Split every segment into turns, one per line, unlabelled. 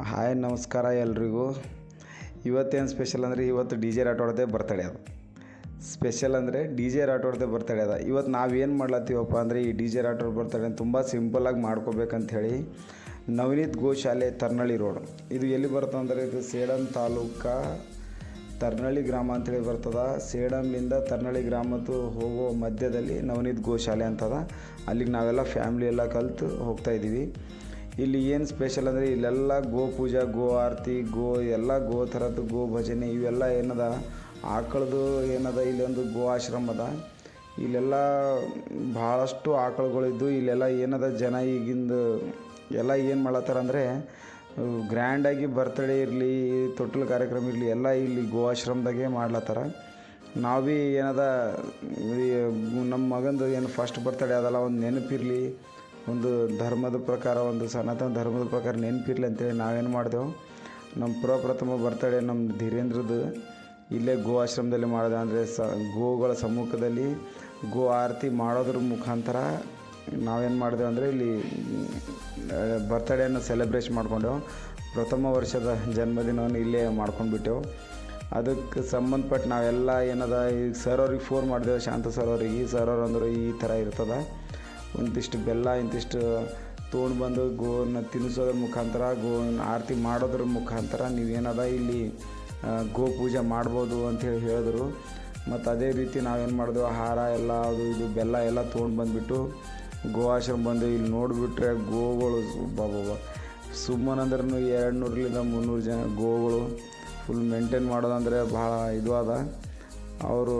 Hi ನಮಸ್ಕಾರ ಎಲ್ರಿಗೂ. ಇವತ್ತೇನು ಸ್ಪೆಷಲ್ ಅಂದರೆ ಇವತ್ತು ಡಿ ಜೆ ರಾಠೋಡ್ದೆ ಬರ್ತಡೇ ಅದು. ಸ್ಪೆಷಲ್ ಅಂದರೆ ಡಿ ಜೆ ರಾಠೋಡ್ದೆ ಬರ್ತಡೇ ಅದ. ಇವತ್ತು ನಾವೇನು ಮಾಡ್ಲತ್ತೀವಪ್ಪ ಅಂದರೆ ಈ ಡಿ ಜೆ ರಾಠೋಡ್ ಬರ್ತಡೇ ತುಂಬ ಸಿಂಪಲ್ಲಾಗಿ ಮಾಡ್ಕೋಬೇಕಂಥೇಳಿ ನವನೀತ್ ಗೋಶಾಲೆ ತರ್ನಳ್ಳಿ ರೋಡ್, ಇದು ಎಲ್ಲಿ ಬರ್ತದೆ ಅಂದರೆ ಇದು ಸೇಡಂ ತಾಲೂಕು ತರ್ನಳ್ಳಿ ಗ್ರಾಮ ಅಂತೇಳಿ ಬರ್ತದೆ. ಸೇಡಂಲಿಂದ ತರ್ನಳ್ಳಿ ಗ್ರಾಮದ್ದು ಹೋಗೋ ಮಧ್ಯದಲ್ಲಿ ನವನೀತ್ ಗೋಶಾಲೆ ಅಂತದ. ಅಲ್ಲಿಗೆ ನಾವೆಲ್ಲ ಫ್ಯಾಮ್ಲಿ ಎಲ್ಲ ಕಲಿತು ಹೋಗ್ತಾಯಿದ್ದೀವಿ. ಇಲ್ಲಿ ಏನು ಸ್ಪೆಷಲ್ ಅಂದರೆ ಇಲ್ಲೆಲ್ಲ ಗೋ ಪೂಜಾ, ಗೋ ಆರತಿ, ಎಲ್ಲ ಗೋ ಥರದ್ದು ಗೋ ಭಜನೆ ಇವೆಲ್ಲ ಏನದ, ಆಕಳದು ಏನದ. ಇಲ್ಲೊಂದು ಗೋ ಆಶ್ರಮ ಅದ. ಇಲ್ಲೆಲ್ಲ ಭಾಳಷ್ಟು ಆಕಳುಗಳಿದ್ದು ಇಲ್ಲೆಲ್ಲ ಏನದ ಜನ ಈಗಿಂದ ಎಲ್ಲ ಏನು ಮಾಡತ್ತಾರ ಅಂದರೆ ಗ್ರ್ಯಾಂಡಾಗಿ ಬರ್ತಡೇ ಇರಲಿ, ತೊಟ್ಟಲು ಕಾರ್ಯಕ್ರಮ ಇರಲಿ ಎಲ್ಲ ಇಲ್ಲಿ ಗೋ ಆಶ್ರಮದಾಗೆ ಮಾಡ್ಲತ್ತಾರ. ನಾವು ಭೀ ಏನದ ನಮ್ಮ ಮಗಂದು ಏನು ಫಸ್ಟ್ ಬರ್ತಡೇ ಅದಲ್ಲ, ಒಂದು ನೆನಪಿರಲಿ, ಒಂದು ಧರ್ಮದ ಪ್ರಕಾರ, ಒಂದು ಸನಾತನ ಧರ್ಮದ ಪ್ರಕಾರ ನೆನಪಿರಲಿ ಅಂತೇಳಿ ನಾವೇನು ಮಾಡಿದೆವು, ನಮ್ಮ ಪ್ರಪ್ರಥಮ ಬರ್ತಡೇ ನಮ್ಮ ಧೀರೇಂದ್ರದ್ದು ಇಲ್ಲೇ ಗೋ ಆಶ್ರಮದಲ್ಲಿ ಮಾಡಿದೆ. ಅಂದರೆ ಗೋಗಳ ಸಮ್ಮುಖದಲ್ಲಿ ಗೋ ಆರತಿ ಮಾಡೋದ್ರ ಮುಖಾಂತರ ನಾವೇನು ಮಾಡಿದೆವು ಅಂದರೆ ಇಲ್ಲಿ ಬರ್ತಡೇನ ಸೆಲೆಬ್ರೇಷನ್ ಮಾಡ್ಕೊಂಡೆವು. ಪ್ರಥಮ ವರ್ಷದ ಜನ್ಮದಿನವನ್ನು ಇಲ್ಲೇ ಮಾಡ್ಕೊಂಡ್ಬಿಟ್ಟೆವು. ಅದಕ್ಕೆ ಸಂಬಂಧಪಟ್ಟು ನಾವೆಲ್ಲ ಏನದ ಈಗ ಸರ್ ಅವ್ರಿಗೆ ಫೋನ್ ಮಾಡಿದೆವು, ಶಾಂತ ಸರ್ ಅವ್ರಿಗೆ. ಸರ್ ಅವ್ರು ಅಂದರು ಈ ಥರ ಇರ್ತದೆ, ಒಂದಿಷ್ಟು ಬೆಲ್ಲ ಇಂತಿಷ್ಟು ತೊಗೊಂಡು ಬಂದು ಗೋನ ತಿನ್ನಿಸೋದ್ರ ಮುಖಾಂತರ, ಗೋನ ಆರತಿ ಮಾಡೋದ್ರ ಮುಖಾಂತರ ನೀವೇನದ ಇಲ್ಲಿ ಗೋ ಪೂಜೆ ಮಾಡ್ಬೋದು ಅಂಥೇಳಿ ಹೇಳಿದ್ರು. ಮತ್ತು ಅದೇ ರೀತಿ ನಾವೇನು ಮಾಡಿದೆವು, ಆಹಾರ ಎಲ್ಲ ಅದು ಇದು ಬೆಲ್ಲ ಎಲ್ಲ ತೊಗೊಂಡು ಬಂದುಬಿಟ್ಟು ಗೋ ಆಶ್ರಮ ಬಂದು ಇಲ್ಲಿ ನೋಡಿಬಿಟ್ರೆ ಗೋಗಳು ಬಾಬಾ ಸುಮ್ಮನಂದ್ರೂ 200-300 ಜನ ಗೋಗಳು ಫುಲ್ ಮೇಂಟೈನ್ ಮಾಡೋದಂದರೆ ಭಾಳ ಇದು ಅದ. ಅವರು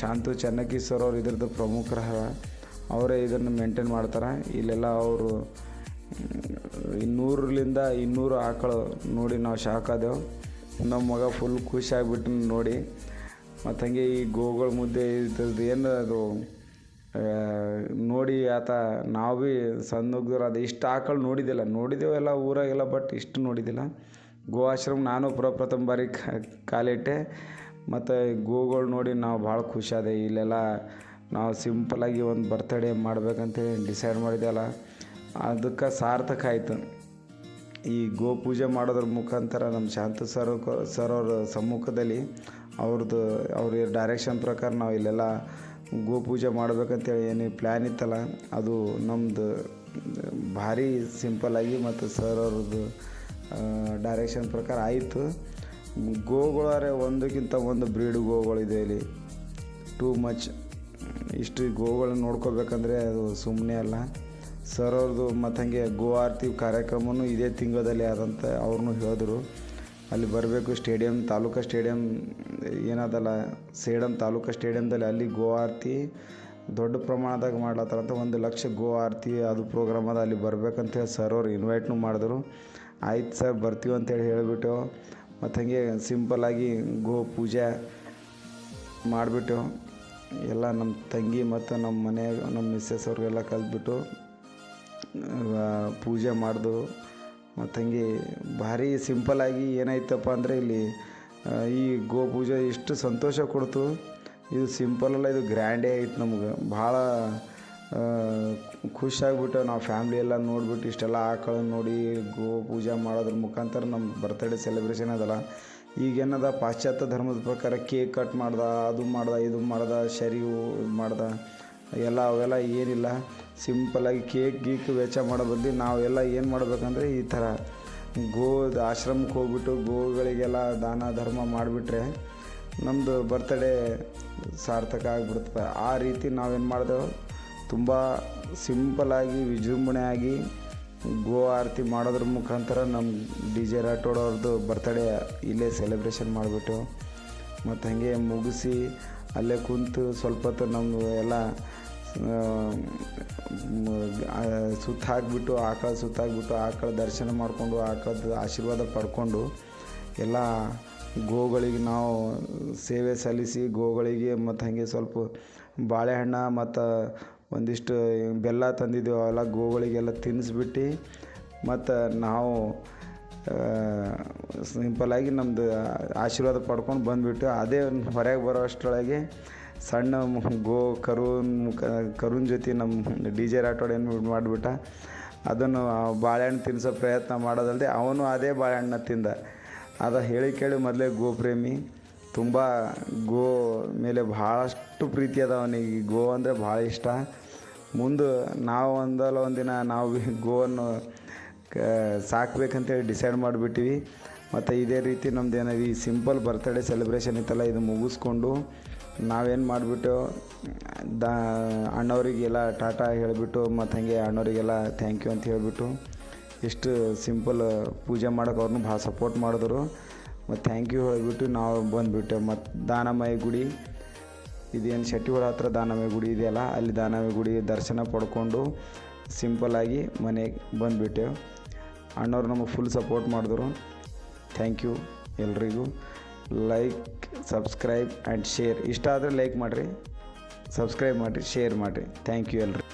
ಶಾಂತು ಚೆನ್ನಕಿ ಸರ್ ಅವ್ರು ಇದ್ರದ್ದು ಪ್ರಮುಖರ, ಅವರೇ ಇದನ್ನು ಮೇಂಟೈನ್ ಮಾಡ್ತಾರೆ. ಇಲ್ಲೆಲ್ಲ ಅವರು 100-200 ಆಕಳು ನೋಡಿ ನಾವು ಶಾಕ್ ಆದೆವು. ನಮ್ಮ ಮಗ ಫುಲ್ ಖುಷಿ ಆಗಿಬಿಟ್ಟು ನೋಡಿ. ಮತ್ತು ಹಾಗೆ ಈ ಗೋಗಳ ಮುದ್ದೆ ಇದ್ರದ್ದು ಏನು ಅದು ನೋಡಿ ಆತ ನಾವು ಭೀ ಸಣ್ಣಗ್ದವ್ರು ಅದು ಇಷ್ಟು ಆಕಳು ನೋಡಿದೆವೆಲ್ಲ ಊರಾಗೆಲ್ಲ, ಬಟ್ ಇಷ್ಟು ನೋಡಿದ್ದಿಲ್ಲ. ಗೋ ಆಶ್ರಮ ನಾನು ಪ್ರಥಮ ಬಾರಿ ಕಾಲಿಟ್ಟೆ. ಮತ್ತು ಗೋಗಳು ನೋಡಿ ನಾವು ಭಾಳ ಖುಷಿಯಾದೆ. ಇಲ್ಲೆಲ್ಲ ನಾವು ಸಿಂಪಲಾಗಿ ಒಂದು ಬರ್ತಡೇ ಮಾಡ್ಬೇಕಂತೇಳಿ ಡಿಸೈಡ್ ಮಾಡಿದೆವಲ್ಲ, ಅದಕ್ಕೆ ಸಾರ್ಥಕ ಆಯಿತು. ಈ ಗೋ ಪೂಜೆ ಮಾಡೋದ್ರ ಮುಖಾಂತರ ನಮ್ಮ ಶಾಂತ ಸರ್ ಅವ್ರ ಸಮ್ಮುಖದಲ್ಲಿ ಅವ್ರ ಡೈರೆಕ್ಷನ್ ಪ್ರಕಾರ ನಾವು ಇಲ್ಲೆಲ್ಲ ಗೋ ಪೂಜೆ ಮಾಡ್ಬೇಕಂತೇಳಿ ಏನು ಪ್ಲ್ಯಾನ್ ಇತ್ತಲ್ಲ, ಅದು ನಮ್ಮದು ಭಾರಿ ಸಿಂಪಲ್ಲಾಗಿ ಮತ್ತು ಸರ್ ಅವ್ರದ್ದು ಡೈರೆಕ್ಷನ್ ಪ್ರಕಾರ ಆಯಿತು. ಗೋಗಳಾರೆ ಒಂದಕ್ಕಿಂತ ಒಂದು ಬ್ರೀಡ್ ಗೋಗಳಿದೆ ಇಲ್ಲಿ, ಟೂ ಮಚ್. ಇಷ್ಟು ಗೋಗಳನ್ನ ನೋಡ್ಕೋಬೇಕಂದ್ರೆ ಅದು ಸುಮ್ಮನೆ ಅಲ್ಲ. ಸರ್ ಅವ್ರದ್ದು ಮತ್ತು ಹಾಗೆ ಗೋ ಆರತಿ ಕಾರ್ಯಕ್ರಮವೂ ಇದೇ ತಿಂಗಳಲ್ಲಿ ಆದಂತ ಅವ್ರನ್ನೂ ಹೇಳಿದ್ರು. ಅಲ್ಲಿ ಬರಬೇಕು, ತಾಲೂಕು ಸ್ಟೇಡಿಯಂ ಏನದಲ್ಲ, ಸೇಡಂ ತಾಲೂಕು ಸ್ಟೇಡಿಯಂದಲ್ಲಿ ಅಲ್ಲಿ ಗೋ ಆರತಿ ದೊಡ್ಡ ಪ್ರಮಾಣದಾಗ ಮಾಡ್ಲತ್ತಾರಂತ. 1 ಲಕ್ಷ ಗೋ ಆರತಿ ಅದು ಪ್ರೋಗ್ರಾಮ್ ಅದ, ಅಲ್ಲಿ ಬರ್ಬೇಕಂತೇಳಿ ಸರ್ ಅವ್ರು ಇನ್ವೈಟ್ನೂ ಮಾಡಿದ್ರು. ಆಯ್ತು ಸರ್ ಬರ್ತೀವಿ ಅಂತೇಳಿ ಹೇಳಿಬಿಟ್ಟು ಮತ್ತು ಹಾಗೆ ಸಿಂಪಲ್ಲಾಗಿ ಗೋ ಪೂಜೆ ಮಾಡಿಬಿಟ್ಟು ಎಲ್ಲ ನಮ್ಮ ತಂಗಿ ಮತ್ತು ನಮ್ಮ ಮನೆಯಾಗ ನಮ್ಮ ಮಿಸ್ಸಸ್ ಅವ್ರಿಗೆಲ್ಲ ಕಲಿತ್ಬಿಟ್ಟು ಪೂಜೆ ಮಾಡ್ದು. ಮತ್ತು ಹಂಗೆ ಭಾರಿ ಸಿಂಪಲ್ಲಾಗಿ ಏನಾಯ್ತಪ್ಪ ಅಂದರೆ ಇಲ್ಲಿ ಈ ಗೋ ಪೂಜೆ ಇಷ್ಟು ಸಂತೋಷ ಕೊಡ್ತು. ಇದು ಸಿಂಪಲಲ್ಲ, ಇದು ಗ್ರ್ಯಾಂಡೇ ಆಯ್ತು. ನಮ್ಗೆ ಭಾಳ ಖುಷಿಯಾಗ್ಬಿಟ್ಟು ನಾವು ಫ್ಯಾಮ್ಲಿ ಎಲ್ಲ ನೋಡಿಬಿಟ್ಟು ಇಷ್ಟೆಲ್ಲ ಆಕಳು ನೋಡಿ ಗೋ ಪೂಜೆ ಮಾಡೋದ್ರ ಮುಖಾಂತರ ನಮ್ಮ ಬರ್ತಡೇ ಸೆಲೆಬ್ರೇಷನ್ ಅದಲ್ಲ. ಈಗೇನದ ಪಾಶ್ಚಾತ್ಯ ಧರ್ಮದ ಪ್ರಕಾರ ಕೇಕ್ ಕಟ್ ಮಾಡ್ದ, ಅದು ಮಾಡ್ದ, ಇದು ಮಾಡ್ದ, ಶರಿವು ಮಾಡ್ದ, ಅವೆಲ್ಲ ಏನಿಲ್ಲ. ಸಿಂಪಲ್ಲಾಗಿ ಗೀಕ್ ವೆಚ್ಚ ಮಾಡೋ ಬದಲು ನಾವೆಲ್ಲ ಏನು ಮಾಡಬೇಕಂದ್ರೆ ಈ ಥರ ಆಶ್ರಮಕ್ಕೆ ಹೋಗ್ಬಿಟ್ಟು ಗೋಗಳಿಗೆಲ್ಲ ದಾನ ಧರ್ಮ ಮಾಡಿಬಿಟ್ರೆ ನಮ್ಮದು ಬರ್ತಡೇ ಸಾರ್ಥಕ ಆಗಿಬಿಡ್ತದೆ. ಆ ರೀತಿ ನಾವೇನು ಮಾಡಿದೆವು, ತುಂಬ ಸಿಂಪಲ್ಲಾಗಿ ವಿಜೃಂಭಣೆಯಾಗಿ ಗೋ ಆರತಿ ಮಾಡೋದ್ರ ಮುಖಾಂತರ ನಮ್ಮ ಡಿ ಜೆ ರಾಠೋಡ್ ಅವ್ರದ್ದು ಬರ್ತಡೇ ಇಲ್ಲೇ ಸೆಲೆಬ್ರೇಷನ್ ಮಾಡಿಬಿಟ್ಟು ಮತ್ತು ಹಾಗೆ ಮುಗಿಸಿ ಅಲ್ಲೇ ಕುಂತು ಸ್ವಲ್ಪ ಹೊತ್ತು ನಮ್ಮ ಎಲ್ಲ ಸುತ್ತ ಹಾಕ್ಬಿಟ್ಟು ಆಕಳ ದರ್ಶನ ಮಾಡಿಕೊಂಡು ಆಕಳದ ಆಶೀರ್ವಾದ ಪಡ್ಕೊಂಡು ಎಲ್ಲ ಗೋಗಳಿಗೆ ನಾವು ಸೇವೆ ಸಲ್ಲಿಸಿ ಗೋಗಳಿಗೆ ಮತ್ತು ಹಾಗೆ ಸ್ವಲ್ಪ ಬಾಳೆಹಣ್ಣು ಮತ್ತು ಒಂದಿಷ್ಟು ಬೆಲ್ಲ ತಂದಿದ್ದೆವು, ಅವೆಲ್ಲ ಗೋಗಳಿಗೆಲ್ಲ ತಿನ್ನಿಸ್ಬಿಟ್ಟು ಮತ್ತು ನಾವು ಸಿಂಪಲ್ಲಾಗಿ ನಮ್ಮದು ಆಶೀರ್ವಾದ ಪಡ್ಕೊಂಡು ಬಂದುಬಿಟ್ಟು ಅದೇ ಹೊರಗೆ ಬರೋ ಅಷ್ಟರೊಳಗೆ ಸಣ್ಣ ಕರುನ ಜೊತೆ ನಮ್ಮ ಡಿ ಜೆ ರಾಠೋಡ್ ಏನು ಮಾಡಿಬಿಟ್ಟ, ಅದನ್ನು ಬಾಳೆಹಣ್ಣು ತಿನ್ನಿಸೋ ಪ್ರಯತ್ನ ಮಾಡೋದಲ್ಲದೆ ಅವನು ಅದೇ ಬಾಳೆಹಣ್ಣ ತಿಂದ. ಅದು ಹೇಳಿ ಕೇಳಿ ಮೊದಲೇ ಗೋಪ್ರೇಮಿ, ತುಂಬ ಗೋ ಮೇಲೆ ಭಾಳಷ್ಟು ಪ್ರೀತಿ ಅದ ಅವನಿಗೆ. ಗೋ ಅಂದರೆ ಭಾಳ ಇಷ್ಟ. ಮುಂದೆ ನಾವು ಒಂದಿನ ನಾವು ಗೋವನ್ನು ಸಾಕ್ಬೇಕಂತೇಳಿ ಡಿಸೈಡ್ ಮಾಡಿಬಿಟ್ಟಿವಿ. ಮತ್ತು ಇದೇ ರೀತಿ ನಮ್ದು ಏನಾದ್ರು ಈ ಸಿಂಪಲ್ ಬರ್ತಡೇ ಸೆಲೆಬ್ರೇಷನ್ ಇತ್ತಲ್ಲ, ಇದು ಮುಗಿಸ್ಕೊಂಡು ನಾವೇನು ಮಾಡಿಬಿಟ್ಟು ಅಣ್ಣವರಿಗೆಲ್ಲ ಟಾಟಾ ಹೇಳಿಬಿಟ್ಟು ಮತ್ತು ಹಾಗೆ ಅಣ್ಣವರಿಗೆಲ್ಲ ಥ್ಯಾಂಕ್ ಯು ಅಂತ ಹೇಳಿಬಿಟ್ಟು ಇಷ್ಟು ಸಿಂಪಲ್ ಪೂಜೆ ಮಾಡೋಕೆ ಅವ್ರನ್ನೂ ಭಾಳ ಸಪೋರ್ಟ್ ಮಾಡಿದ್ರು. ಮತ್ತು ಥ್ಯಾಂಕ್ ಯು ಹೇಳಿಬಿಟ್ಟು ನಾವು ಬಂದುಬಿಟ್ಟೆವು. ಮತ್ತು ದಾನಮಯ ಗುಡಿ ಇದೇನು ಶೆಟ್ಟಿಹೊಳ ಹತ್ರ ದಾನಮಯ ಗುಡಿ ಇದೆಯಲ್ಲ, ಅಲ್ಲಿ ದಾನಮಯ ಗುಡಿ ದರ್ಶನ ಪಡ್ಕೊಂಡು ಸಿಂಪಲ್ಲಾಗಿ ಮನೆಗೆ ಬಂದುಬಿಟ್ಟೆವು. ಅಣ್ಣವ್ರು ನಮಗೆ ಫುಲ್ ಸಪೋರ್ಟ್ ಮಾಡಿದ್ರು. ಥ್ಯಾಂಕ್ ಯು ಎಲ್ರಿಗೂ. Like, subscribe and share. ಇಷ್ಟ ಆದರೆ ಲೈಕ್ ಮಾಡಿರಿ, ಸಬ್ಸ್ಕ್ರೈಬ್ ಮಾಡಿರಿ, ಶೇರ್ ಮಾಡಿರಿ. ಥ್ಯಾಂಕ್ ಯು ಎಲ್ರಿ.